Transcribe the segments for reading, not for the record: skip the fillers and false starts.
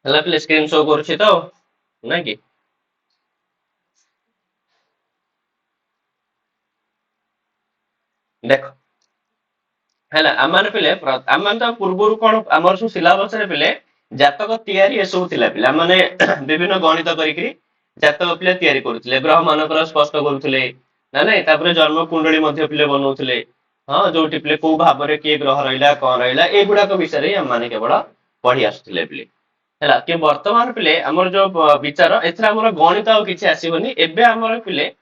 ହେଲା ପିଲେ screen show କରୁଛି ତ ନାଇଁ କି? ଦେଖ ହେଲା ଆମମାନେ ପିଲେ ଆମମାନେ ତ ପୂର୍ବରୁ କଣ ଆମର ସବୁ ସିଲାବସ ରେ ପିଲେ ଜାତକ ତିଆରି ଏସବୁ ଥିଲା ପିଲା ମାନେ ବିଭିନ୍ନ ଗଣିତ କରିକି ଜାତକ ପିଲା ତିଆରି କରୁଥିଲେ ଗ୍ରହ ମାନଙ୍କର ସ୍ପଷ୍ଟ କରୁଥିଲେ ନା ନାଇଁ ତାପରେ ଜନ୍ମ କୁଣ୍ଡଳୀ ମଧ୍ୟ ପିଲେ ବନଉଥିଲେ। ହଁ ଯୋଉଠି ପିଲେ କୋଉ ଭାବରେ କିଏ ଗ୍ରହ ରହିଲା କଣ ରହିଲା ଏଇଗୁଡାକ ବିଷୟରେ ହିଁ ଆମମାନେ କେବଳ ପଢି ଆସୁଥିଲେ ପିଲେ। ହେଲା କି ବର୍ତ୍ତମାନ ପିଲେ ଆମର ଯୋଉ ବିଚାର ଏଥିରେ ଆମର ଗଣିତ ଆଉ କିଛି ଆସିବନି ଏବେ ଆମର ପିଲେ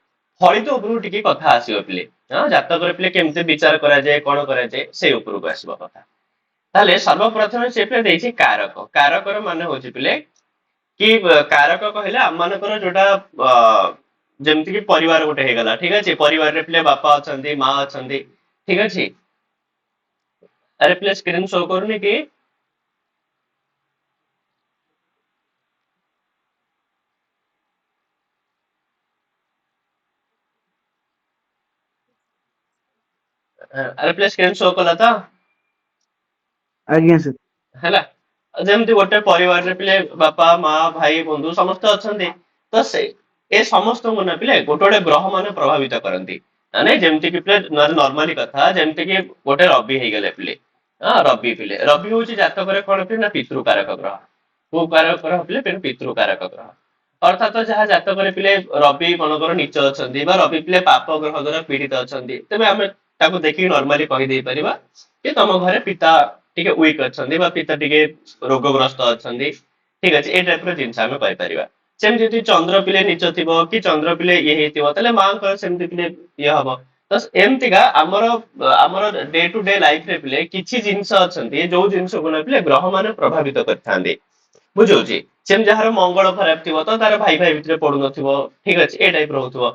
ଫଳିତ ଉପରକୁ ଟିକେ କଥା ଆସିବ ପିଲେ। ହଁ ଜାତକରେ ପିଲେ କେମିତି ବିଚାର କରାଯାଏ କଣ କରାଯାଏ ସେଇ ଉପରକୁ ଆସିବ କଥା। ତାହେଲେ ସର୍ବପ୍ରଥମେ ସେ ପିଲେ ଦେଇଛି କାରକ କାରକର ମାନେ ହଉଛି ପିଲେ କି କାରକ କହିଲେ ଆମମାନଙ୍କର ଯୋଉଟା ଅ ଯେମିତି କି ପରିବାର ଗୋଟେ ହେଇଗଲା ଠିକ ଅଛି ପରିବାରରେ ପିଲେ ବାପା ଅଛନ୍ତି ମା ଅଛନ୍ତି ଠିକ ଅଛି ଆରେ ପିଲେ ସ୍କ୍ରିନ୍ ଶୋ କରୁନି କି? ଆରେ ପିଲେ ସ୍କ୍ରିନ୍ ଶୋ କଲା ତ? ଆଜ୍ଞା ସାର୍। ହେଲା ଯେମିତି ଗୋଟେ ପରିବାରରେ ପିଲେ ବାପା ମା ଭାଇ ବନ୍ଧୁ ସମସ୍ତେ ଅଛନ୍ତି ତ ସେ ଏ ସମସ୍ତଙ୍କୁ ନା ପିଲେ ଗୋଟେ ଗୋଟେ ଗ୍ରହ ମାନେ ପ୍ରଭାବିତ କରନ୍ତି। ମାନେ ଯେମିତି କି ପିଲେ ନର୍ମାଲି କଥା ଯେମିତି କି ଗୋଟେ ରବି ହେଇଗଲେ ପିଲେ ହଁ ରବି ପିଲେ ରବି ହଉଛି ଜାତକରେ କଣ ପିଲେ ନା ପିତୃ କାରକ ଗ୍ରହ। କୋଉ କାରକ ଗ୍ରହ ପିଲେ ପିତୃ କାରକ ଗ୍ରହ। ଅର୍ଥାତ ଯାହା ଜାତକରେ ପିଲେ ରବି ମନଙ୍କର ନିଚ ଅଛନ୍ତି ବା ରବି ପିଲେ ପାପ ଗ୍ରହ ଦ୍ୱାରା ପୀଡିତ ଅଛନ୍ତି ତେବେ ଆମେ ତାକୁ ଦେଖିକି ନର୍ମାଲି କହିଦେଇ ପାରିବା ଯେ ତମ ଘରେ ପିତା ଟିକେ ୱିକ୍ ଅଛନ୍ତି ବା ପିତା ଟିକେ ରୋଗଗ୍ରସ୍ତ ଅଛନ୍ତି ଠିକ ଅଛି ଏଇ ଟାଇପ ର ଜିନିଷ ଆମେ କହିପାରିବା। ସେମିତି ଯଦି ଚନ୍ଦ୍ର ପିଲେ ନିଚ ଥିବ କି ଚନ୍ଦ୍ର ପିଲେ ଇଏ ହେଇଥିବ ତାହେଲେ ମାଙ୍କର ସେମିତି ପିଲେ ଇଏ ହବ। ତ ଏମିତିକା ଆମର ଆମର ଡେ ଟୁ ଡେ ଲାଇଫରେ ପିଲେ କିଛି ଜିନିଷ ଅଛନ୍ତି ଯୋଉ ଜିନିଷକୁ ନେଇ ଗ୍ରହ ମାନେ ପ୍ରଭାବିତ କରିଥାନ୍ତି ବୁଝଉଛି। ସେମିତି ଯାହାର ମଙ୍ଗଳ ଖରାପ ଥିବ ତ ତାର ଭାଇ ଭାଇ ଭିତରେ ପଡୁନଥିବ ଠିକ ଅଛି ଏ ଟାଇପ ରହୁଥିବ।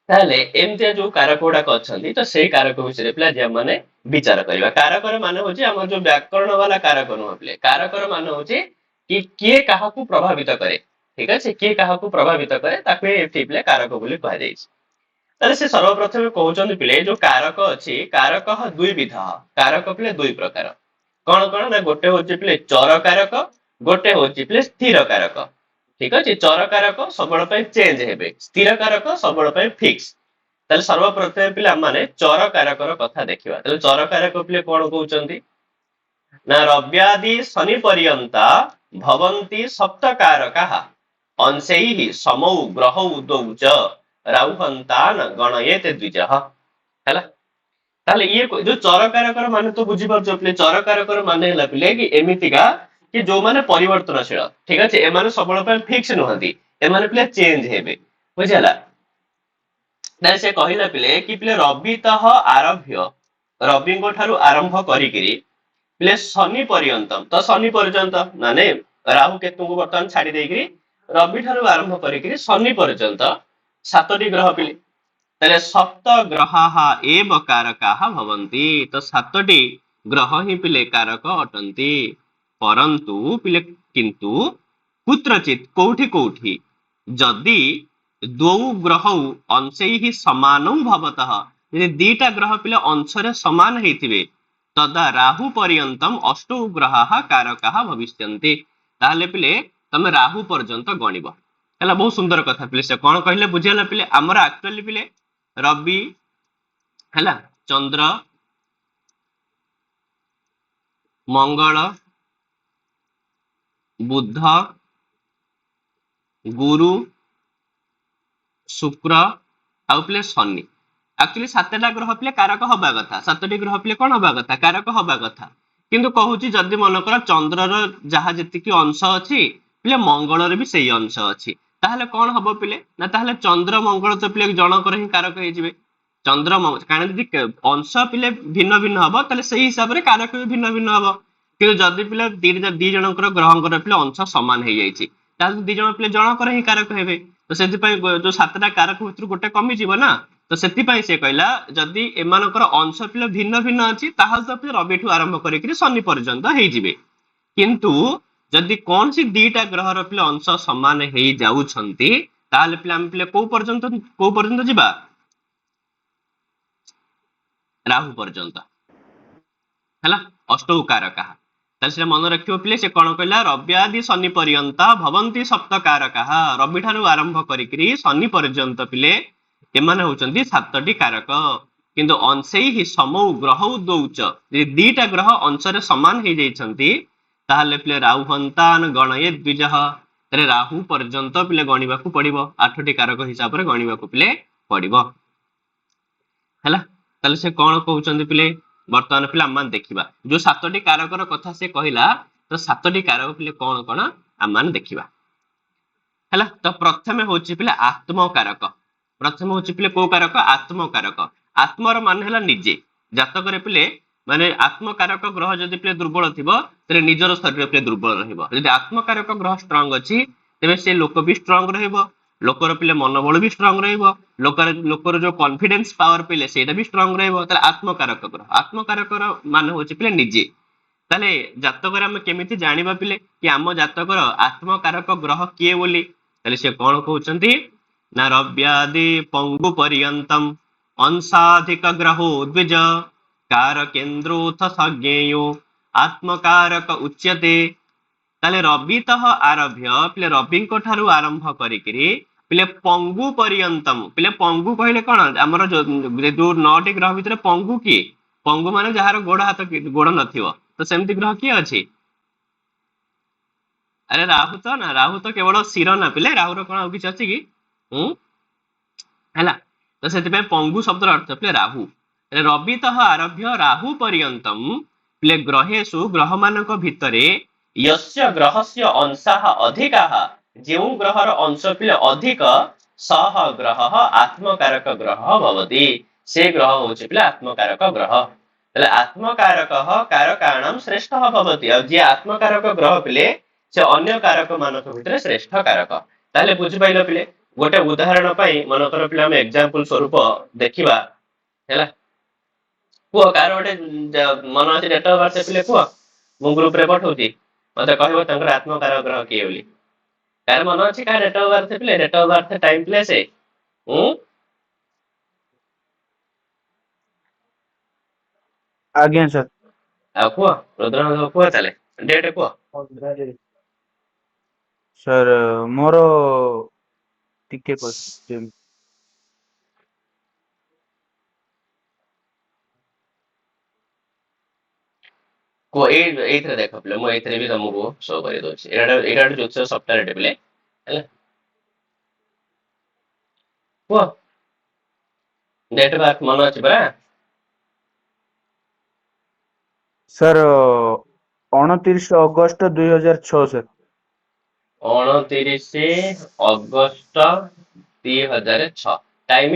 ତାହେଲେ ଏମିତିଆ ଯୋଉ କାରକ ଗୁଡାକ ଅଛନ୍ତି ତ ସେଇ କାରକ ବିଷୟରେ ପିଲା ଯେ ମାନେ ବିଚାର କରିବା କାରକର ମାନେ ହଉଛି ଆମର ଯୋଉ ବ୍ୟାକରଣ ବାଲା କାରକ ନୁହଁ ପିଲେ କାରକର ମାନେ ହଉଛି କି କିଏ କାହାକୁ ପ୍ରଭାବିତ କରେ। ଠିକ ଅଛି କିଏ କାହାକୁ ପ୍ରଭାବିତ କରେ ତାକୁ ଏଠି ପିଲେ କାରକ ବୋଲି କୁହାଯାଇଛି। ତାହେଲେ ସେ ସର୍ବପ୍ରଥମେ କହୁଛନ୍ତି ପିଲେ ଯୋଉ କାରକ ଅଛି କାରକ ଦୁଇ ବିଧ କାରକ ପିଲେ ଦୁଇ ପ୍ରକାର କଣ କଣ ନା ଗୋଟେ ହଉଛି ପିଲେ ଚର କାରକ ଗୋଟେ ହଉଛି ପିଲେ ସ୍ଥିର କାରକ। ଠିକ ଅଛି ଚରକାରକ ସବୁବେଳ ପାଇଁ ଚେଞ୍ଜ ହେବେ ସ୍ଥିର କାରକ ସବୁବେଳ ପାଇଁ ଫିକ୍ସ। ତାହେଲେ ସର୍ବପ୍ରଥମେ ପିଲା ମାନେ ଚର କାରକର କଥା ଦେଖିବା ତାହେଲେ ଚର କାରକ ପିଲେ କଣ କହୁଛନ୍ତି ନା ରବ୍ୟାଦି ଶନି ପର୍ଯ୍ୟନ୍ତା ଭବନ୍ତି ସପ୍ତକାରକା ଅଂଶୈଃ ସମୌ ଗ୍ରହୌ ଦୌଚ ରାହୁହନ୍ତାନ ଗଣୟେତ ଦ୍ୱିଜଃ ହେଲା। ତାହେଲେ ଇଏ ଯୋଉ ଚରକାରକର ମାନେ ତ ବୁଝିପାରୁଛ ପିଲେ ଚରକାରକର ମାନେ ହେଲା ପିଲେ କି ଏମିତିକା କି ଯୋଉମାନେ ପରିବର୍ତ୍ତନଶୀଳ ଠିକ ଅଛି ଏମାନେ ସବୁବେଳେ ପାଇଁ ଫିକ୍ସ ନୁହନ୍ତି ଏମାନେ ପିଲେ ଚେଞ୍ଜ ହେବେ ବୁଝି ହେଲା। ନାଇଁ ସେ କହିଲା ପିଲେ କି ପିଲେ ରବିତଃ ଆରଭ୍ୟ ରବିଙ୍କ ଠାରୁ ଆରମ୍ଭ କରିକିରି ପିଲେ ଶନି ପର୍ଯ୍ୟନ୍ତ ତ ଶନି ପର୍ଯ୍ୟନ୍ତ ମାନେ ରାହୁ କେତୁଙ୍କୁ ବର୍ତ୍ତମାନ ଛାଡି ଦେଇକିରି ରବି ଠାରୁ ଆରମ୍ଭ କରିକିରି ଶନି ପର୍ଯ୍ୟନ୍ତ ସାତଟି ଗ୍ରହ ପିଲେ ତାହେଲେ ସପ୍ତ ଗ୍ରହାଃ ଏବ କାରକାଃ ଭବନ୍ତି ତ ସାତଟି ଗ୍ରହ ହିଁ ପିଲେ କାରକ ଅଟନ୍ତି ପରନ୍ତୁ ପିଲେ କିନ୍ତୁ କୁତ୍ରଚିତ କୋଉଠି କୋଉଠି ଯଦି ଦ୍ୱୌ ଗ୍ରହୌ ଅଂଶୈଃ ସମାନୌ ଭବତଃ ଯଦି ଦିଟା ଗ୍ରହ ପିଲା ଅଂଶରେ ସମାନ ହେଇଥିବେ ତଦା ରାହୁ ପର୍ଯ୍ୟନ୍ତମ୍ ଅଷ୍ଟୌ ଗ୍ରହାଃ କାରକାଃ ଭବିଷ୍ୟନ୍ତି ତାହେଲେ ପିଲେ ତମେ ରାହୁ ପର୍ଯ୍ୟନ୍ତ ଗଣିବ ହେଲା ବହୁତ ସୁନ୍ଦର କଥା ପିଲେ ସେ କଣ କହିଲେ ବୁଝିଗଲା ପିଲେ ଆମର ଆକ୍ଚୁଆଲି ପିଲେ ରବି ହେଲା ଚନ୍ଦ୍ର ମଙ୍ଗଳ ବୁଧ ଗୁରୁ ଶୁକ୍ର ଆଉ ପିଲେ ଶନି ଆକ୍ଚୁଆଲି ସାତଟା ଗ୍ରହ ପିଲେ କାରକ ହବା କଥା ସାତଟି ଗ୍ରହ ପିଲେ କଣ ହବା କଥା କାରକ ହବା କଥା କିନ୍ତୁ କହୁଛି ଯଦି ମନେକର ଚନ୍ଦ୍ରର ଯାହା ଯେତିକି ଅଂଶ ଅଛି ପିଲେ ମଙ୍ଗଳରେ ବି ସେଇ ଅଂଶ ଅଛି ତାହେଲେ କଣ ହବ ପିଲେ ନା ତାହେଲେ ଚନ୍ଦ୍ର ମଙ୍ଗଳ ତ ପିଲେ ଜଣକର ହିଁ କାରକ ହେଇଯିବେ ଚନ୍ଦ୍ର କାରଣ ଯଦି ଅଂଶ ପିଲେ ଭିନ୍ନ ଭିନ୍ନ ହବ ତାହେଲେ ସେଇ ହିସାବରେ କାରକ ବି ଭିନ୍ନ ଭିନ୍ନ ହବ କିନ୍ତୁ ଯଦି ପିଲା ଦି ଜଣଙ୍କର ଗ୍ରହଙ୍କର ପିଲା ଅଂଶ ସମାନ ହେଇଯାଇଛି ତାହେଲେ ଦି ଜଣ ପିଲେ ଜଣକର ହିଁ କାରକ ହେବେ ତ ସେଥିପାଇଁ ଯୋଉ ସାତଟା କାରକ ଭିତରୁ ଗୋଟେ କମିଯିବ ନା ତ ସେଥିପାଇଁ ସେ କହିଲା ଯଦି ଏମାନଙ୍କର ଅଂଶ ପିଲା ଭିନ୍ନ ଭିନ୍ନ ଅଛି ତାହେଲେ ତ ପିଲା ରବିଠୁ ଆରମ୍ଭ କରିକି ଶନି ପର୍ଯ୍ୟନ୍ତ ହେଇଯିବେ କିନ୍ତୁ ଯଦି କୌଣସି ଦିଟା ଗ୍ରହର ପିଲା ଅଂଶ ସମାନ ହେଇଯାଉଛନ୍ତି ତାହେଲେ ପିଲା ଆମେ ପିଲା କୋଉ ପର୍ଯ୍ୟନ୍ତ ଯିବା राहु पर्यंत है अष्ट कारक से मन रखियो पिले से कौन कहला रव्यादि शनि पर्यंत भवंती सप्त कारक रवि ठारू आरंभ करी शनि पर्यंत पिले एमाने होचंती सातटी कारक किंतु अंशे ही समौ ग्रह दौच दीटा ग्रह अंशरे समान हो जाइछंती ताहले पिले राहु हंतान गणये द्विज तेरे राहु पर्यंत पिले गणिबा को पड़िबो 8टी कारक हिसाब रे गणिबा को पिले पड़िबो हैला ताले से कोन कहउचंदी पिले वर्तमान पिले आम देखिबा जो 7टी कारकर कथा से कहिला तो 7टी कारक पिले कोन कोन आम देखिबा हैला तो प्रथमे होची पिले आत्मकारक प्रथम होची पिले को कारक आत्मकारक आत्मर मान हैला निजे जातक रे पिले माने आत्मकारक ग्रह जदि पिले दुर्बल थिबो तेरे निजर शरीर पिले दुर्बल रहिबो जदि आत्मकारक ग्रह स्ट्रांग अछि तेबे से लोक भी स्ट्रांग रहिबो लोकर पिले मनोबल भी स्ट्रांग रहिबो लोकर जो कॉन्फिडेंस पावर पिले सेटा भी स्ट्रांग रहिबो ताले आत्मकारक मान होची पिले निजे ताले जातक रे हम केमिति जानिबा पिले कि आम जातक आत्मकारक ग्रह किए बोली ताले से कोन कहउचंती ना रव्यादि पंगु पर्यंतम अंशाधिक ग्रहो द्विज कारकेन्द्रोथ सज्ञेयो आत्मकारक उच्यते ताले रवि तह आरभ्य पिले रवि को ठारू आरंभ करिकरी पिले पंगु पर्यंतम पिले पंगु कहले कोन हमर जो 9टी ग्रह भितर पंगु की पंगु माने जहार गोड़ हाथ गोड़ नथिवो तो सेमति ग्रह की अछि अरे राहु तो केवल सिर ना पिले राहु रो कोन किछ अछि की हैला तो सेति पंगु शब्द अर्थ पिले राहु रवि तह आरभ्य राहु पर्यंतम पिले ग्रहेषु ग्रह मानक भितरे यस्य ग्रहस्य अंशाः अधिकाः जेउ ग्रहर अंश पिले अधिक सह ग्रह आत्मकारक ग्रह भवति से ग्रह होछि पिले आत्मकारक ग्रह तले आत्मकारक कारकाणां श्रेष्ठः भवति जे आत्मकारक ग्रह पिले से अन्य कारक मानक भितरे श्रेष्ठ कारक ताले बुझि पाइलो पिले गोटे उदाहरण पई मनकर पिले हम एग्जांपल स्वरूप देखिबा हैला को कार गोटे मन अछि डेट ऑफ बर्थ पिले को मु ग्रुप रे पठौती मते कहबो तंकर आत्मकारक ग्रह किए बोली कार मन अछि का डेट ऑफ बर्थ पिले date of birth time place है आज्ञा सर आ को रुद्रनाथ को चले डेट को सर मोर टिके क्वेश्चन को एथरे देखो पिले मो एथरे भी तुमको शो करि दोछि एटा ज्योतिष सॉफ्टवेयर पिले हैला को डेट बर्थ मन अछि बरा सर 29 अगस्त 2006 सर 29 अगस्त 2006 टाइम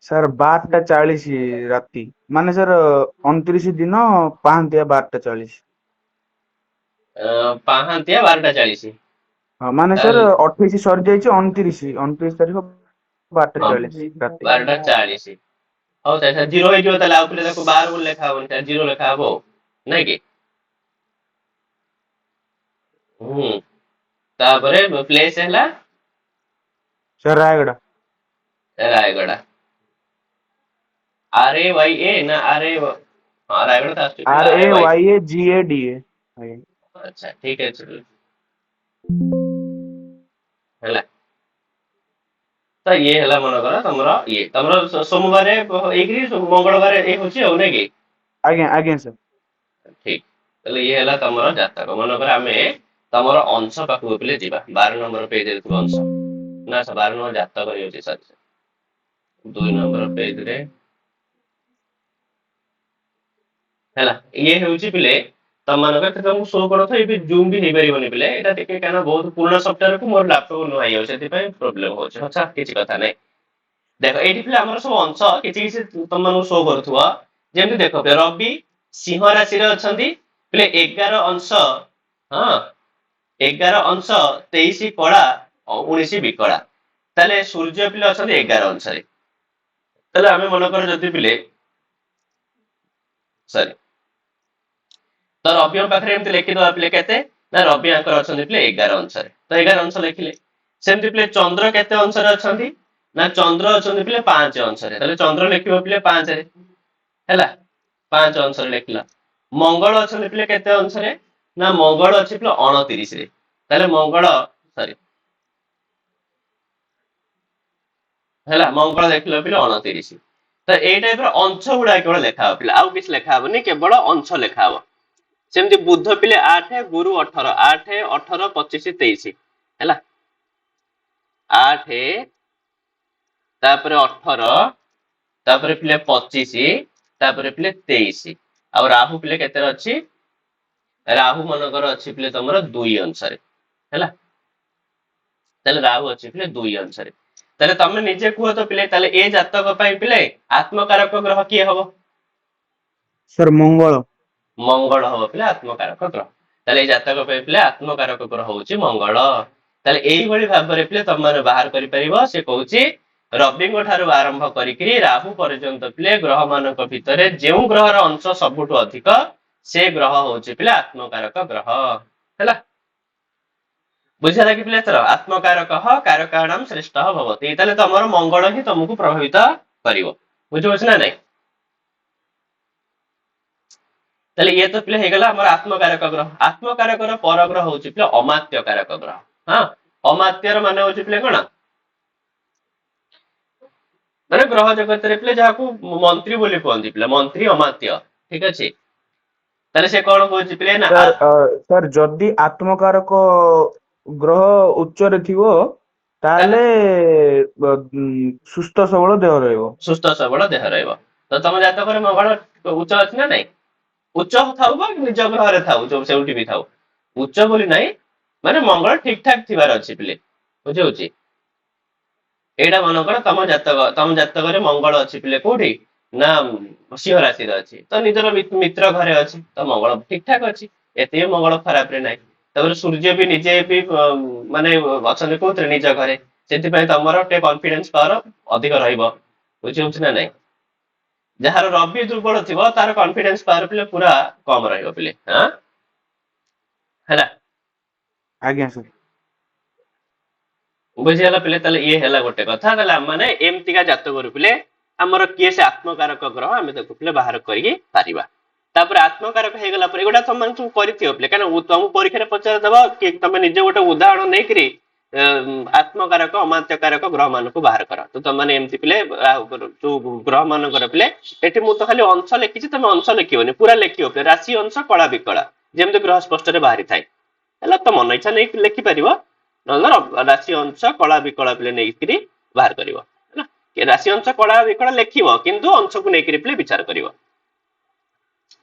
सर 12:40 राती माने सर 29 दिन पाहंतिया 12:40 पाहांतिया 12:40 हाँ माने सर 28 सर जाइए 29 तारीख 12:40 राती 12:40 हौ त जीरो हे जो तले आउले देखो 12 बोल लेखा होन त जीरो लेखा हबो नै कि तापरे प्लेस हैला सर रायगढ़ RAYA ना रायगढ़ था RAYAGADA अच्छा ठीक है चलो हैला तो ये हैला मन करा तमरा ये तमरा सोमवार एकरी मंगलवार ए होची हो नै कि आज्ञा सर ठीक तले ये हैला तमरा जातक मन करा हमें तमरा अंश पाखु पिले जीवा 12 नंबर पेज रे तु अंश ना 12 नंबर जातक करी होची सर 2 नंबर पेज रे हैला ये होची पिले तम मानक तुमको शो करो तो ये जूम भी नहीं परिबनी पिले एटा टिके काना बहुत पुराना सॉफ्टवेयर को मोर लैपटॉप नु आइयो सेति पय प्रॉब्लम होची अच्छा किछि कथा नै देखो एठी पिले हमर सब अंश किछि तुम मानु शो करथुवा जेमति देखो रवि सिंह राशि रे अछंती पिले 11 अंश हां 11 अंश 23 कड़ा 19 विकड़ा ताले सूर्य पिले अछंती 11 अंश रे ताले हमें मन कर जति पिले सॉरी तो रवि पाखे एमती लिखिदवा पिले केते ना रवि आंकर अछंती पिले 11 अंश रे तो 11 अंश लिखिले सेमती पिले चंद्र केते अंश रे अछंती ନା ଚନ୍ଦ୍ର ଅଛନ୍ତି ପିଲେ 5 ଅଂଶରେ, ତାହେଲେ ଚନ୍ଦ୍ର ଲେଖିବ ପିଲେ 5 ରେ ହେଲା, 5 ଅଂଶରେ ଲେଖିଲା। ମଙ୍ଗଳ ଅଛନ୍ତି ପିଲେ କେତେ ଅଂଶରେ, ନା ମଙ୍ଗଳ ଅଛି ପିଲେ 29 ରେ, ତାହେଲେ ମଙ୍ଗଳ ସରି ହେଲା ମଙ୍ଗଳ ଦେଖିଲ ପିଲେ 29। ତ ଏଇ ଟାଇପର ଅଂଶ ଗୁଡା କେବଳ ଲେଖା ହବ ପିଲା, ଆଉ କିଛି ଲେଖା ହବନି, କେବଳ ଅଂଶ ଲେଖା ହବ। ସେମିତି ବୁଧ ପିଲେ 8, ଗୁରୁ 18, 8 18 25 23 ହେଲା, 8 ତାପରେ 18 ତାପରେ ପିଲେ 25 ତାପରେ ପିଲେ 23। ଆଉ ରାହୁ ପିଲେ କେତେରେ ଅଛି, ରାହୁ ମନଙ୍କର ଅଛି ପିଲେ ତମର 2 ଅଂଶରେ ହେଲା, ତାହେଲେ ରାହୁ ଅଛି ପିଲେ 2 ଅଂଶରେ। ତାହେଲେ ତମେ ନିଜେ କୁହ ତ ପିଲେ, ତାହେଲେ ଏ ଜାତକ ପାଇଁ ପିଲେ ଆତ୍ମକାରକ ଗ୍ରହ କିଏ ହବ? ସାର୍ ମଙ୍ଗଳ। ମଙ୍ଗଳ ହବ ପିଲା ଆତ୍ମକାରକ ଗ୍ରହ। ତାହେଲେ ଏଇ ଜାତକ ପାଇଁ ପିଲା ଆତ୍ମକାରକ ଗ୍ରହ ହଉଛି ମଙ୍ଗଳ। ତାହେଲେ ଏଇଭଳି ଭାବରେ ପିଲେ ତମେ ବାହାର କରିପାରିବ। ସେ କହୁଛି ରବିଙ୍କ ଠାରୁ ଆରମ୍ଭ କରିକି ରାହୁ ପର୍ଯ୍ୟନ୍ତ ପିଲେ ଗ୍ରହ ମାନଙ୍କ ଭିତରେ ଯେଉଁ ଗ୍ରହର ଅଂଶ ସବୁଠୁ ଅଧିକ ସେ ଗ୍ରହ ହଉଛି ପିଲା ଆତ୍ମକାରକ ଗ୍ରହ ହେଲା। ବୁଝିଲା କି ପିଲା ଏଥର ଆତ୍ମକାରକ କାରକାଣାମ ଶ୍ରେଷ୍ଠ ଭବତି। ତାହେଲେ ତମର ମଙ୍ଗଳ ହିଁ ତମକୁ ପ୍ରଭାବିତ କରିବ। ବୁଝିପାରୁଛ ନା ନାଇଁ? ତାହେଲେ ଇଏ ତ ପିଲା ହେଇଗଲା ଆମର ଆତ୍ମକାରକ ଗ୍ରହ। ଆତ୍ମକାରକର ପରଗ୍ରହ ହଉଛି ପିଲା ଅମାତ୍ୟ କାରକ ଗ୍ରହ। ହଁ, ଅମାତ୍ୟର ମାନେ ହଉଛି ପିଲା କଣ, ମାନେ ଗ୍ରହ ଜଗତରେ ପିଲା ଯାହାକୁ ମନ୍ତ୍ରୀ ବୋଲି କୁହନ୍ତି ପିଲା, ମନ୍ତ୍ରୀ ଅମାତ୍ୟ। ଠିକ ଅଛି, ତାହେଲେ ସେ କଣ କହୁଛି ପିଲା ନା ସାର୍ ସାର୍ ଯଦି ଆତ୍ମକାରକ ଗ୍ରହ ଉଚ୍ଚରେ ଥିବ ତାହେଲେ ତାହେଲେ ସୁସ୍ଥ ସବଳ ଦେହ ରହିବ। ସୁସ୍ଥ ସବଳ ଦେହ ରହିବ। ତ ତମ ଜାତକରେ ମଙ୍ଗଳ ଉଚ୍ଚ ଅଛି ନା ନାଇଁ? ଉଚ୍ଚ ଥାଉ ବା ନିଜ ଗ୍ରହରେ ଥାଉ, ଯୋଉ ସେଉଠି ବି ଥାଉ, ଉଚ୍ଚ ବୋଲି ନାହିଁ, ମାନେ ମଙ୍ଗଳ ଠିକ ଠାକ ଥିବାର ଅଛି ପିଲେ। ବୁଝି ହଉଛି? ଏଇଟା ମନେକର ତମ ଜାତକରେ ମଙ୍ଗଳ ଅଛି ପିଲେ କୋଉଠି, ନା ସିଂହ ରାଶିରେ ଅଛି, ତ ନିଜର ମିତ୍ର ଘରେ ଅଛି, ତ ମଙ୍ଗଳ ଠିକ ଠାକ ଅଛି, ଏତେ ବି ମଙ୍ଗଳ ଖରାପରେ ନାହିଁ। ତାପରେ ସୂର୍ଯ୍ୟ ବି ନିଜେ ବି ମାନେ ଅଛନ୍ତି କୋଉଥିରେ, ନିଜ ଘରେ। ସେଥିପାଇଁ ତମର ଟିକେ କନଫିଡେନ୍ସ ପାୱାର ଅଧିକ ରହିବ। ବୁଝି ହଉଛି ନା ନାଇଁ? ଯାହାର ରବି ଦୁର୍ବଳ ଥିବ ତାର କନଫିଡେନ୍ସ ପାୱାର ପିଲେ ପୁରା କମ ରହିବ ପିଲେ ହେଲା। ଆଜ୍ଞା ସାର୍। ବୁଝିଗଲା ପିଲେ? ତାହେଲେ ଇଏ ହେଲା ଗୋଟେ କଥା। ତାହେଲେ ଆମେ ଏମିତିକା ଜାତକରୁ ପିଲେ ଆମର କିଏ ସେ ଆତ୍ମକାରକ ଗ୍ରହ ଆମେ ତାକୁ ପିଲେ ବାହାର କରିକି ପାରିବା। ତାପରେ ଆତ୍ମକାରକ ହେଇଗଲା ପରେ ଏଗୁଟା ତମେ ସବୁ କରିଥିବ ପିଲେ, କାହିଁକି ତମକୁ ପରୀକ୍ଷାରେ ପଚାରିଦବ କି ତମେ ନିଜେ ଗୋଟେ ଉଦାହରଣ ନେଇକିରି ଆତ୍ମକାରକ ଅମାତ୍ୟକାରକ ଗ୍ରହ ମାନଙ୍କୁ ବାହାର କର। ତ ତମେ ଏମିତି ପିଲେ ଯୋଉ ଗ୍ରହ ମାନଙ୍କର ପିଲେ, ଏଠି ମୁଁ ତ ଖାଲି ଅଂଶ ଲେଖିଛି, ତମେ ଅଂଶ ଲେଖିବନି, ପୁରା ଲେଖିବ ପିଲେ, ରାଶି ଅଂଶ କଳା ବିକଳା ଯେମିତି ଗ୍ରହ ସ୍ପଷ୍ଟରେ ବାହାରିଥାଏ ହେଲା। ତ ମନ ଇଚ୍ଛା ନେଇକି ଲେଖିପାରିବ, ନହେଲେ ରାଶି ଅଂଶ କଳା ବିକଳା ପିଲେ ନେଇକିରି ବାହାର କରିବ ହେଲା। ରାଶି ଅଂଶ କଳା ବିକଳା ଲେଖିବ, କିନ୍ତୁ ଅଂଶକୁ ନେଇକିରି ପିଲେ ବିଚାର କରିବ।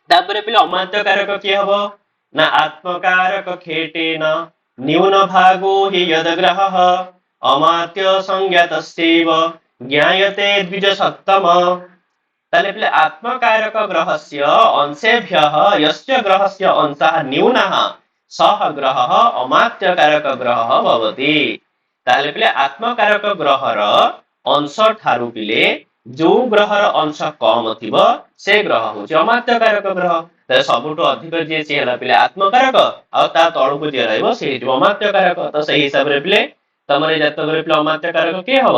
ତାପରେ ପିଲେ ଅମାତ୍ୟ କାରକ କିଏ ହବ, ନା ଆତ୍ମକାରକ ଖେଟେନ ନ୍ୟୁନ ଭାଗೋ हि ଯଦଗ୍ରହଃ ଅମାତ୍ୟ ସଂଜ୍ଞାତସ୍ୟୈବ ଜ୍ଞାୟତେ ଦ୍ୱିଜ ସପ୍ତମ। ତାହେଲେ ପିଲେ ଆତ୍ମକାରକ ଗ୍ରହସ୍ୟ ଅଂଶେଭ୍ୟଃ ୟସ୍ୟ ଗ୍ରହସ୍ୟ ଅଂଶଃ ନ୍ୟୁନଃ ସହ ଗ୍ରହଃ ଅମାତ୍ୟକାରକ ଗ୍ରହଃ ଭବତି। ତାହେଲେ ପିଲେ ଆତ୍ମକାରକ ଗ୍ରହର ଅଂଶ ଠାରୁ ପିଲେ ଯୋଉ ଗ୍ରହର ଅଂଶ କମ ଥିବ ସେ ଗ୍ରହ ହଉଛି ଅମାତ୍ୟକାରକ ଗ୍ରହ। ତାହେଲେ ସବୁଠୁ ଅଧିକ ଯିଏ ସିଏ ହେଲା ପିଲେ ଆତ୍ମକାରକ, ଆଉ ତା ତଳକୁ ଯିଏ ରହିବ ସିଏ ହେଇଯିବ ଅମାତ୍ୟକାରକ। ତ ସେଇ ହିସାବରେ ପିଲେ ତମର ଏଇ ଜାତକରେ ପିଲେ ଅମାତ୍ୟକାରକ କିଏ ହବ?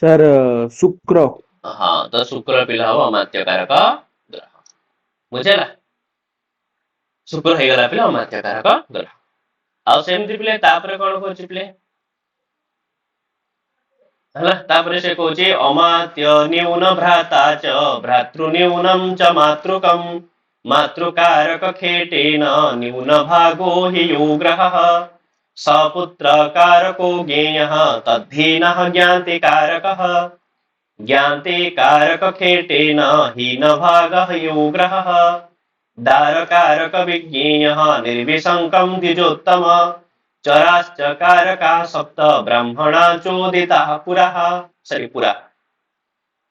ସାର୍ ଶୁକ୍ର। ହଁ, ତ ଶୁକ୍ର ପିଲା ହବ ଅମାତ୍ୟକାରକ ଗ୍ରହ। ବୁଝିଲା? ଶୁକ୍ର ହେଇଗଲା ପିଲେ ଅମାତ୍ୟକାରକ ଗ୍ରହ। ଆଉ ସେମିତି ପିଲେ ତାପରେ କଣ କହୁଛି ପିଲେ ହେଲା, ତାପରେ ସେ କହୁଛି ଅମାତ୍ୟ ନ୍ୟୁନ ଭ୍ରାତା ଚ ଭ୍ରାତୃ ନ୍ୟୁନଂ ଚ ମାତୃକମ୍ ମାତୃକାରକ ଖେଟେନ ନ୍ୟୁନ ଭାଗೋ हि यो ଗ୍ରହଃ ସପୁତ୍ର କାରକୋ ଜ୍ଞେୟଃ ତଦ୍ଧୀନଃ ଜ୍ଞାତି କାରକଃ ଜ୍ଞାତେ कारक खेटेन हीन भागः यो ग्रहः दारकारक विज्ञेयः निर्विशङ्कं द्विजोत्तम चराश्च कारका सप्त ब्राह्मणा चोदिताः पुरः ସରି ପୁରା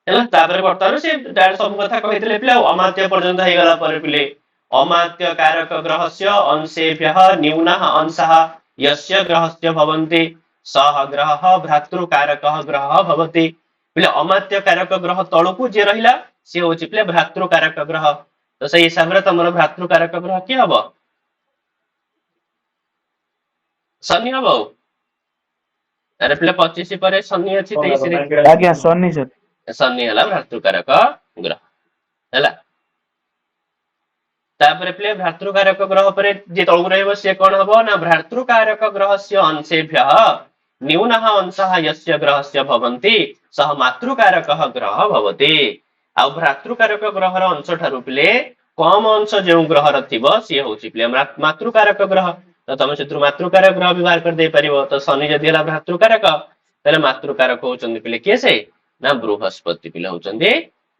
ହେଲା। ତାପରେ ବର୍ତ୍ତମାନ ସେ ସବୁ କଥା କହିଥିଲେ ପିଲେ, ଆଉ ଅମାତ୍ୟ ପର୍ଯ୍ୟନ୍ତ ହେଇଗଲା ପରେ ପିଲେ ଅମାତ୍ୟ କାରକ ଗ୍ରହସ୍ୟ ଅଂଶେଭ୍ୟଃ ନ୍ୟୁନଃ ଅଂଶଃ ୟସ୍ୟ ଗ୍ରହସ୍ୟ ଭବନ୍ତି ସହ ଗ୍ରହଃ ଭ୍ରାତୃକାରକଃ ଗ୍ରହଃ ଭବତି। ପିଲେ ଅମାତ୍ୟ କାରକ ଗ୍ରହ ତଳକୁ ଯିଏ ରହିଲା ସିଏ ହଉଛି ପିଲେ ଭ୍ରାତୃକାରକ ଗ୍ରହ। ତ ସେଇ ହିସାବରେ ତମର ଭ୍ରାତୃକାରକ ଗ୍ରହ କିଏ ହବ? ଶନି ହବ। ଆଉ अरे पिले 25 पर शनि अच्छी 23 रे आज्ञा शनि सर शनि हला भ्रातृकारक ग्रह हला तापर पिले भ्रातृकारक ग्रह पर जे तळु रहबो से कोन हबो ना भ्रातृकारक ग्रहस्य अंशेभ्यः न्यूनः अंशः यस्य ग्रहस्य भवन्ति सह मातृकारकः ग्रह भवति आ भ्रातृकारक ग्रहर अंश ठारु पिले कम अंश जे ग्रहर थिबो से होची पिले मातृकारक ग्रह तो तमे सेतु मातृकारक ग्रह व्यवहार कर दे परिबो तो शनि जदि हला भ्रातृकारक तले मातृकारक होचंदी पिले केसे ना बृहस्पति पिले होचंदी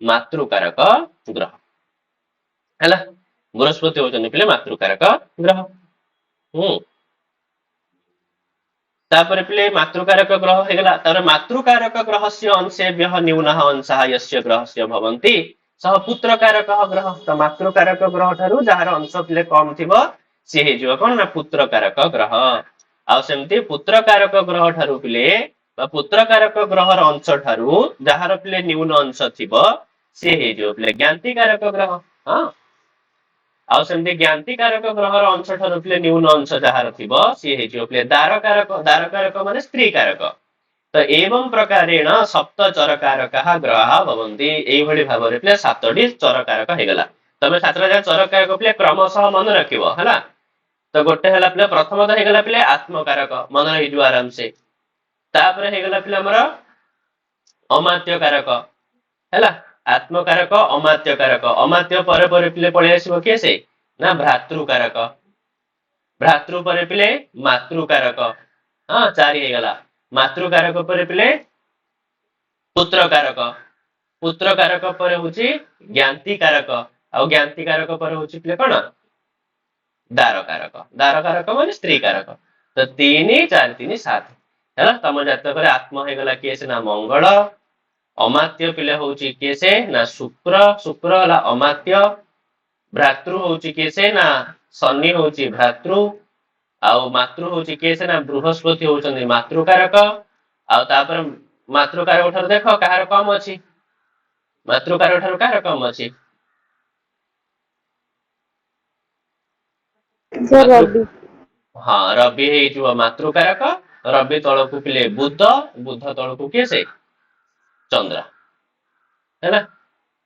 मातृकारक ग्रह हला बृहस्पति होचंदी पिले मातृकारक ग्रह तापर पिले मातृकारक ग्रह हेगला तापर मातृकारक ग्रहस्य अंशेभ्यः न्यूनः अंशः यस्य ग्रहस्य भवन्ति सह पुत्रकारकः ग्रह तो मातृकारक ग्रह ठारु जहार अंश पिले कम थिबो से हे जिवो कोन ना पुत्रकारक ग्रह आ सेमति पुत्रकारक ग्रह ठारु पिले बा पुत्रकारक ग्रहर अंश ठारु जहार पिले न्यून अंश थिबो से हे जिवो पिले ज्ञातिकारक ग्रह हां आ सेमति ज्ञातिकारक ग्रहर अंश ठारु पिले न्यून अंश जहार थिबो से हे जिवो पिले दारकारक माने स्त्री कारक तो एवं प्रकारेण सप्त चरकारकः ग्रहः भवन्ति एई भଳି भाबरे पिले सातटी चरकारक हेगला तमे सातटा जा चरकारक पिले क्रमशः मन रखिबो हला तो गोटे हला पिले प्रथम तो हेगला पिले आत्मकारक मन रहि जो आराम से तापर हेगला पिले हमर अमात्य कारक हला आत्मकारक अमात्य कारक अमात्य परे परे पिले पळे आसीबो केसे ना भ्रातृकारक भ्रातृ परे पिले मातृकारक हां चारि हेगला मातृकारक परे पिले पुत्रकारक पुत्रकारक परे होची ज्ञातिकारक आ ज्ञातिकारक परे होची पिले कोन दारकारक माने स्त्री कारक तो 3 4 3 7 हैला तम जातक आत्मा हे गला केसे ना मंगल अमात्य पिले होची केसे ना शुक्र हला अमात्य भ्रातृ होची केसे ना शनि होची भ्रातृ आ मातृ होची केसे ना बृहस्पति होचंदी मातृकारक आ तापर मातृकारक ठार देखो कहार कम अछि मातृकारक ठार कहार कम अछि रवि हाँ रवि है मातृकारक रवि तलकू पिले बुध बुध तलकू केसे चंद्र है ना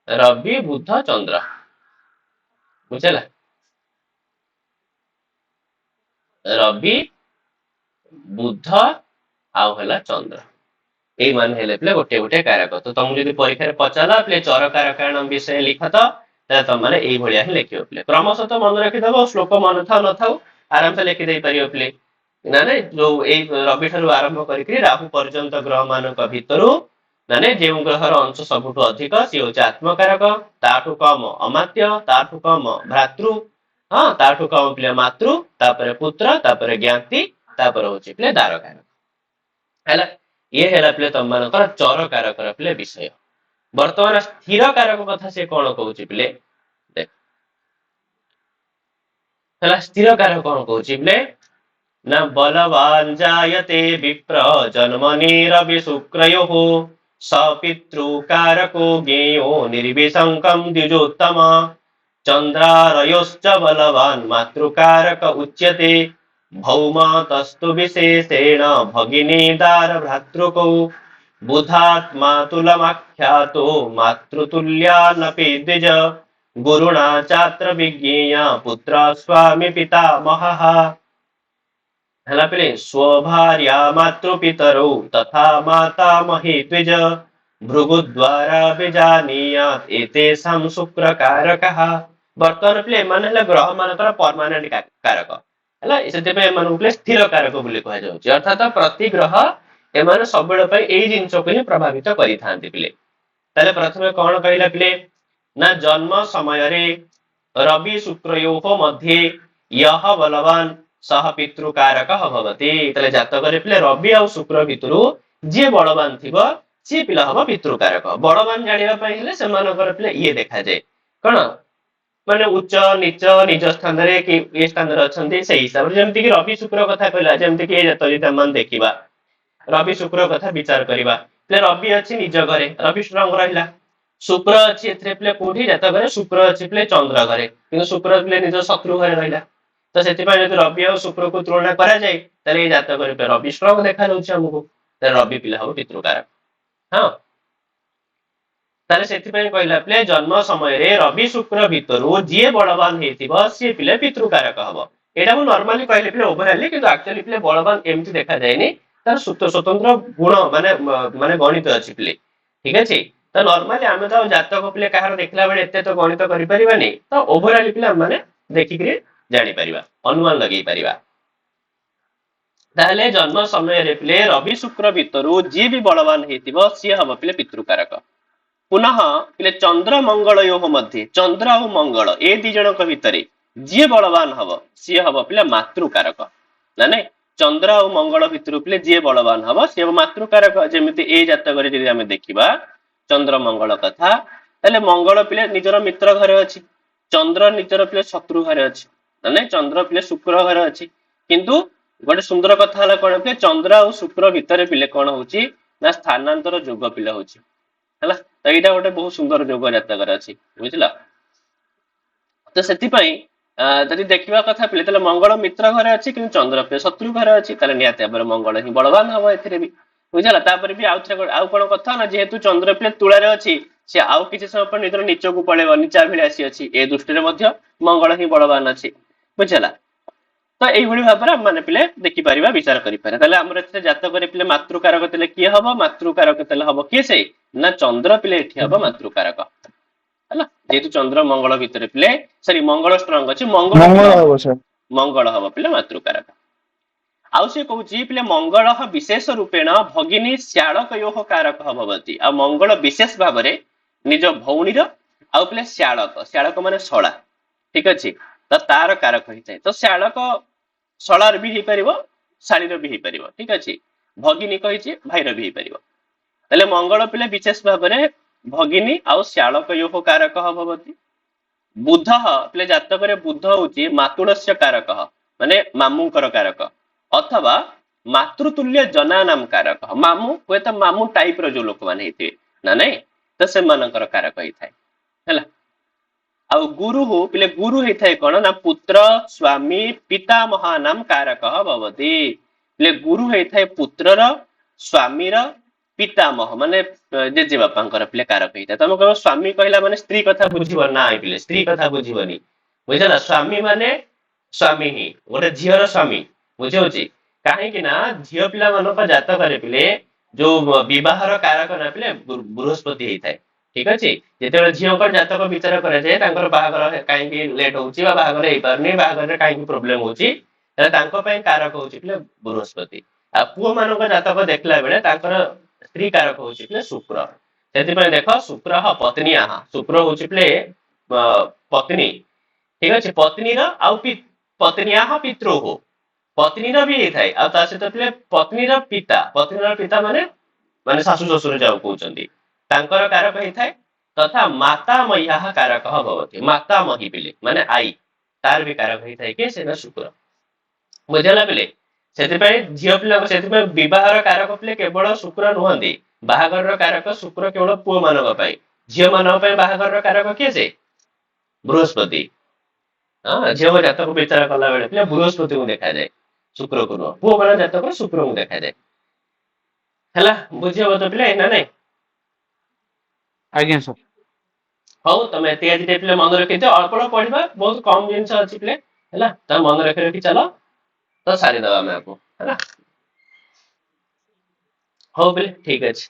रवि बुध चंद्र बुझला रवि बुध आउ हला चंद्र एई मान हेले पिले गोटे गोटे कारक तो तुम जदि परीक्षा रे पचाला पिले चर कारकाण विषय लिख तो तुम माने एई भलिया ही लिखियो पिले क्रमशः तो मन रखि दबो श्लोक मन थाउ न थाउ आराम से लिखि दे परियो पिले नाने जो एई रवि ठारु आरंभ करिकरी राहु पर्यंत ग्रह मानक भितरु माने जेउ ग्रहर अंश सबुठु अधिक सी होचे आत्मकारक ताठु कम अमात्य ताठु कम भ्रातृ हां ताठु कम पिले मातृ तापर पुत्र तापर ज्ञाति तापर होचे पिले दारकारक हैला ये हेला पिले तम मानकर चर कारक पिले विषय वर्तमान स्थिर कारक कथा से कोन कहउची पिले देख हैला स्थिर कारक कोन कहउची पिले न बलवान जायते विप्र जन्मनि रवि शुक्रयोः सपितृकारको ज्ञेयो निर्विशंकं द्विजोत्तम चंद्रारयोश्च बलवान मातृकारक उच्यते भौमतस्तु विशेषेण भगिनी दार भ्रातृकौ बुधात्मा तुलमाख्यातो मातृतुल्यानपि द्विज गुरुणा चात्र विज्ञेय पुत्र स्वामी पितामहः हला पिले स्वभार्या मातृपितरौ तथा मातामही द्विज भृगुद्वारा विजानीयात् एतेषां शुक्रकारकः वर्तमान पिले माने हला ग्रह मानकर परमानेंट कारक हला इसेते पे मन पिले स्थिर कारक बोली कहा जाउची अर्थात प्रति ग्रह एमान सबबेळ पई एई जिंस को ही प्रभावित करि थांती पिले ताले प्रथमे कोन कहिला पिले ना जन्म समय रे रवि शुक्रयोः मध्ये यह बलवान सह पितृकारक भवति तले जातक रे पिले रवि आ शुक्र भितरु जे बलवान थिबो से पिला हबो पितृकारक बलवान जानिबा पई हेले सेमानकर पिले ये देखा जाय कोन माने उच्च नीच निज स्थान रे कि ए स्थान रे अछंती से हिसाब रे जेमति कि रवि शुक्र कथा कहला जेमति कि जातक जता मान देखिबा रवि शुक्र कथा विचार करिबा पिले रवि अछि निज घरे रवि स्ट्रांग रहिला शुक्र अछि एथरे पिले कोठी जातक रे शुक्र अछि पिले चंद्र घरे किंतु शुक्र पिले निज शत्रु घरे रहिला तो सेति पय जदि रवि और शुक्र को तुलना करा जाय तले जातक रे रवि स्ट्रांग देखा जाउछ हमको ରବି ପିଲା ହବ ପିତୃକାରକ। ହଁ ତାହେଲେ ସେଥିପାଇଁ କହିଲା ପିଲେ ଜନ୍ମ ସମୟରେ ରବି ଶୁକ୍ର ଭିତରୁ ଯିଏ ବଳବାନ ହେଇଥିବ ସିଏ ପିଲେ ପିତୃକାରକ ହବ। ଏଇଟା ମୁଁ ନର୍ମାଲି କହିଲି ପିଲେ ଓଭରାଲି, କିନ୍ତୁ ଆକ୍ଚୁଆଲି ପିଲେ ବଳବାନ ଏମିତି ଦେଖାଯାଏନି, ତାର ସ୍ୱତନ୍ତ୍ର ଗୁଣ ମାନେ ଗଣିତ ଅଛି ପିଲେ। ଠିକ ଅଛି, ତ ନର୍ମାଲି ଆମେ ତ ଜାତକ ପିଲେ କାହାର ଦେଖିଲା ବେଳେ ଏତେ ତ ଗଣିତ କରିପାରିବାନି, ତ ଓଭରାଲି ପିଲେ ଆମେ ମାନେ ଦେଖିକିରି ଜାଣିପାରିବା, ଅନୁମାନ ଲଗେଇ ପାରିବା। ତାହେଲେ ଜନ୍ମ ସମୟରେ ପିଲେ ରବି ଶୁକ୍ର ଭିତରୁ ଯିଏ ବି ବଳବାନ ହେଇଥିବ ସିଏ ହବ ପିଲେ ପିତୃକାରକ। ପୁନଃ ପିଲେ ଚନ୍ଦ୍ର ମଙ୍ଗଳ ୟୋହ ମଧ୍ୟ, ଚନ୍ଦ୍ର ଆଉ ମଙ୍ଗଳ ଏ ଦି ଜଣଙ୍କ ଭିତରେ ଯିଏ ବଳବାନ ହବ ସିଏ ହବ ପିଲା ମାତୃକାରକ। ନା ନାଇଁ, ଚନ୍ଦ୍ର ଆଉ ମଙ୍ଗଳ ଭିତରୁ ପିଲେ ଯିଏ ବଳବାନ ହବ ସିଏ ହବ ମାତୃକାରକ। ଯେମିତି ଏଇ ଜାତକରେ ଯଦି ଆମେ ଦେଖିବା ଚନ୍ଦ୍ର ମଙ୍ଗଳ କଥା, ତାହେଲେ ମଙ୍ଗଳ ପିଲେ ନିଜର ମିତ୍ର ଘରେ ଅଛି, ଚନ୍ଦ୍ର ନିଜର ପିଲେ ଶତ୍ରୁ ଘରେ ଅଛି, ମାନେ ଚନ୍ଦ୍ର ପିଲେ ଶୁକ୍ର ଘରେ ଅଛି। କିନ୍ତୁ ଗୋଟେ ସୁନ୍ଦର କଥା ହେଲା କଣ ପିଲେ, ଚନ୍ଦ୍ର ଆଉ ଶୁକ୍ର ଭିତରେ ପିଲେ କଣ ହଉଛି ନା ସ୍ଥାନାନ୍ତର ଯୋଗ ପିଲା ହଉଛି ହେଲା। ତ ଏଇଟା ଗୋଟେ ବହୁତ ସୁନ୍ଦର ଯୋଗ ଜାତକରେ ଅଛି, ବୁଝିଲ। ତ ସେଥିପାଇଁ ଯଦି ଦେଖିବା କଥା ପିଲେ, ତାହେଲେ ମଙ୍ଗଳ ମିତ୍ର ଘରେ ଅଛି କିନ୍ତୁ ଚନ୍ଦ୍ର ପିଲେ ଶତ୍ରୁ ଘରେ ଅଛି, ତାହେଲେ ନିହାତି ଭାବରେ ମଙ୍ଗଳ ହିଁ ବଳବାନ ହବ ଏଥିରେ ବି, ବୁଝିଲା। ତାପରେ ବି ଆଉ କଣ କଥା ନା, ଯେହେତୁ ଚନ୍ଦ୍ର ପିଲେ ତୁଳାରେ ଅଛି, ସେ ଆଉ କିଛି ସମୟ ପରେ ନିଜର ନିଚକୁ ପଳେଇବ, ନିଚା ଭିଳାଷୀ ଅଛି, ଏ ଦୃଷ୍ଟିରେ ମଧ୍ୟ ମଙ୍ଗଳ ହିଁ ବଳବାନ ଅଛି, ବୁଝିଲା। ତ ଏଇଭଳି ଭାବରେ ଆମେ ମାନେ ପିଲେ ଦେଖିପାରିବା, ବିଚାର କରିପାରିବା। ତାହେଲେ ଆମର ଏଥିରେ ଜାତକରେ ପିଲେ ମାତୃକାରକ ଥିଲେ କିଏ ହବ, ମାତୃକାରକ ଥିଲେ ହବ କିଏ ସେ ନା ଚନ୍ଦ୍ର ପିଲେ ଏଠି ହବ ମାତୃକାରକ ହେଲା। ଯେହେତୁ ଚନ୍ଦ୍ର ମଙ୍ଗଳ ଭିତରେ ପିଲେ ସରି ମଙ୍ଗଳ ଷ୍ଟ୍ରଙ୍ଗ ଅଛି, ମଙ୍ଗଳ ପିଲେ ହବ ସାର୍। ମଙ୍ଗଳ ହବ ପିଲେ ମାତୃକାରକ। ଆଉ ସେ କହୁଛି ପିଲେ ମଙ୍ଗଳ ବିଶେଷ ରୂପେଣ ଭଗିନୀ ଶ୍ୟାଳକୟୋଃ କାରକ ଭବତି। ଆଉ ମଙ୍ଗଳ ବିଶେଷ ଭାବରେ ନିଜ ଭଉଣୀର ଆଉ ପିଲେ ଶ୍ୟାଳକ ମାନେ ଶଳା, ଠିକ ଅଛି, ତ ତାର କାରକ ହେଇଥାଏ। ତ ଶ୍ୟାଳକ ଶଳାର ବି ହେଇପାରିବ, ଶାଳୀର ବି ହେଇପାରିବ, ଠିକ ଅଛି। ଭଗିନୀ କହିଛି ଭାଇର ବି ହେଇପାରିବ। ତାହେଲେ ମଙ୍ଗଳ ପିଲେ ବିଶେଷ ଭାବରେ ଭଗିନୀ ଆଉ ଶ୍ୟାଳକୟୋଃ କାରକ ଭବତି। ବୁଧ ପିଲେ ଜାତକରେ ବୁଧ ହଉଛି ମାତୁଳସ୍ୟ କାରକ, ମାନେ ମାମୁଙ୍କର କାରକ, ଅଥବା ମାତୃତୁଲ୍ୟ ଜନାନାମ କାରକ। ମାମୁଁ ହୁଏତ ମାମୁଁ ଟାଇପ ର ଯୋଉ ଲୋକମାନେ ହେଇଥିବେ ନା ନାଇଁ, ତ ସେମାନଙ୍କର କାରକ ହେଇଥାଏ ହେଲା। ଆଉ ଗୁରୁ ପିଲେ ଗୁରୁ ହେଇଥାଏ କଣ ନା ପୁତ୍ର ସ୍ଵାମୀ ପିତାମହାନାମ କାରକ ଭବତି। ପିଲେ ଗୁରୁ ହେଇଥାଏ ପୁତ୍ରର, ସ୍ଵାମୀର, ପିତାମହ ମାନେ ଜେଜେ ବାପାଙ୍କର ପିଲେ କାରକ ହେଇଥାଏ। ତମେ କହିବ ସ୍ଵାମୀ କହିଲା ମାନେ ସ୍ତ୍ରୀ କଥା ବୁଝିବ, ନା ପିଲେ ସ୍ତ୍ରୀ କଥା ବୁଝିବନି, ବୁଝିଲା। ସ୍ଵାମୀ ମାନେ ସ୍ଵାମୀ ହିଁ, ଗୋଟେ ଝିଅର ସ୍ଵାମୀ, ବୁଝିହଉଛି। କାହିଁକି ନା ଝିଅ ପିଲାମାନଙ୍କ ଜାତକରେ ପିଲେ ଯୋଉ ବିବାହର କାରକ ନା ପିଲେ ବୃହସ୍ପତି ହେଇଥାଏ, ଠିକ ଅଛି। ଯେତେବେଳେ ଝିଅଙ୍କର ଜାତକ ବିଚାର କରାଯାଏ ତାଙ୍କର ବାହାଘର କାହିଁକି ଲେଟ୍ ହଉଛି ବା ବାହାଘର ହେଇପାରୁନି, ବାହାଘରରେ କାହିଁକି ପ୍ରୋବ୍ଲେମ ହଉଛି, ତାହେଲେ ତାଙ୍କ ପାଇଁ କାରକ ହଉଛି ପିଲେ ବୃହସ୍ପତି। ଆଉ ପୁଅ ମାନଙ୍କ ଜାତକ ଦେଖିଲା ବେଳେ ତାଙ୍କର ସ୍ତ୍ରୀ କାରକ ହଉଛି ପିଲେ ଶୁକ୍ର। ସେଥିପାଇଁ ଦେଖ ଶୁକ୍ର ପତ୍ନୀ, ଶୁକ୍ର ହଉଛି ପିଲେ ପତ୍ନୀ, ଠିକ ଅଛି, ପତ୍ନୀର ଆଉ ପତ୍ନୀ ପିତୃ ପତ୍ନୀର ବି ହେଇଥାଏ, ଆଉ ତା ସହିତ ପିଲେ ପତ୍ନୀର ପିତା ମାନେ ମାନେ ଶାଶୁ ଶ୍ୱଶୁର ଯାଉ କହୁଛନ୍ତି, ତାଙ୍କର କାରକ ହେଇଥାଏ। ତଥା ମାତାମହ୍ୟାଃ କାରକ ଭବତି। ମାତାମହୀ ପିଲେ ମାନେ ଆଈ, ତାର ବି କାରକ ହେଇଥାଏ କି ସେ ଶୁକ୍ର, ବୁଝିଲା ପିଲେ। ସେଥିପାଇଁ ଝିଅ ପିଲାଙ୍କ, ସେଥିପାଇଁ ବିବାହର କାରକ ପିଲେ କେବଳ ଶୁକ୍ର ନୁହନ୍ତି, ବାହାଘରର କାରକ ଶୁକ୍ର କେବଳ ପୁଅ ମାନଙ୍କ ପାଇଁ। ଝିଅ ମାନଙ୍କ ପାଇଁ ବାହାଘରର କାରକ କିଏ ସେ ବୃହସ୍ପତି। ହଁ, ଝିଅଙ୍କ ଜାତକ ବିଚାର କଲା ବେଳେ ପିଲେ ବୃହସ୍ପତିଙ୍କୁ ଦେଖାଯାଏ, ଶୁକ୍ରକୁ ନୁହଁ। ପୁଅ ମାନଙ୍କ ଜାତକ ଶୁକ୍ରଙ୍କୁ ଦେଖାଯାଏ ହେଲା, ବୁଝିହବ ତ ପିଲେ ନା ନାଇଁ। ଆଜ୍ଞା ସାର୍। ହଉ ତମେ ଏତିକି ଆଜି ଟିକେ ପିଲେ ମନେ ରଖିଥିବ, ଅଳ୍ପ ଅଳ୍ପ ପଢିବା, ବହୁତ କମ ଜିନିଷ ଅଛି ପିଲେ ହେଲା। ତମେ ମନେ ରଖି ରଖି ଚାଲ, ତ ସାରିଦବା ଆମେ ଆକୁ ହେଲା। ହଉ ପିଲେ ଠିକ ଅଛି।